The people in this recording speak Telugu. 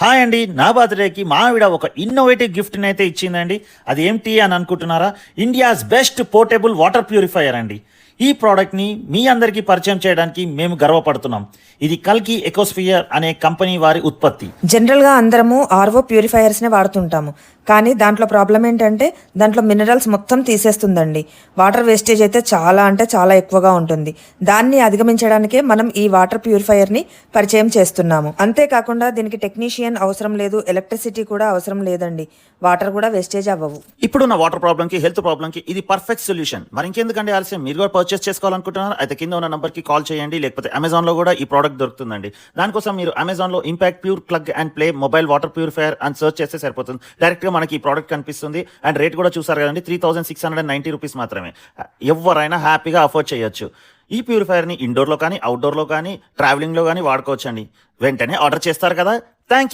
హాయ్ అండి, నా బర్త్డేకి మా ఆవిడ ఒక ఇన్నోవేటివ్ గిఫ్ట్ని అయితే ఇచ్చిందండి. అది ఏంటి అని అనుకుంటున్నారా? India's best portable water purifier అండి. ఈ ప్రోడక్ట్ని మీ అందరికీ పరిచయం చేయడానికి మేము గర్వపడుతున్నాం. ఇది కల్కి ఎకోస్ఫియర్ అనే కంపెనీ వారి ఉత్పత్తి. జనరల్గా అందరము ఆర్ఓ ప్యూరిఫైయర్స్నే వాడుతుంటాము, కానీ దాంట్లో ప్రాబ్లం ఏంటంటే దాంట్లో మినరల్స్ మొత్తం తీసేస్తుందండి. వాటర్ వేస్టేజ్ అయితే చాలా అంటే చాలా ఎక్కువగా ఉంటుంది. దాన్ని అధిగమించడానికే మనం ఈ వాటర్ ప్యూరిఫైయర్ని పరిచయం చేస్తున్నాము. అంతేకాకుండా దీనికి టెక్నీషియన్ అవసరం లేదు, ఎలక్ట్రిసిటీ కూడా అవసరం లేదండి. వాటర్ కూడా వేస్టేజ్ అవ్వవు. ఇప్పుడున్న వాటర్ ప్రాబ్లంకి, హెల్త్ ప్రాబ్లంకి ఇది పర్ఫెక్ట్ సొల్యూషన్. మరి ఇంకెందుకంటే ఆలస్యం? మీరు కూడా పర్చేస్ చేసుకోవాలనుకుంటున్నారు అయితే కింద ఉన్న నంబర్కి కాల్ చేయండి, లేకపోతే అమెజాన్లో కూడా ఈ ప్రోడక్ట్ దొరుకుతుందండి. దానికోసం మీరు అమెజాన్లో impact pure plug and play mobile water purifier అని సర్చ్ చేస్తే సరిపోతుంది. డైరెక్ట్గా మనకి ఈ ప్రోడక్ట్ కనిపిస్తుంది. అండ్ రేట్ కూడా చూసారు కదండి, 3690 రూపీస్ మాత్రమే. ఎవరైనా హ్యాపీగా అఫోర్డ్ చేయొచ్చు. ఈ ప్యూరిఫైయర్ని ఇండోర్లో కానీ, అవుట్డోర్లో కానీ, ట్రావెలింగ్లో కానీ వాడుకోవచ్చండి. వెంటనే ఆర్డర్ చేస్తారు కదా. Thank you.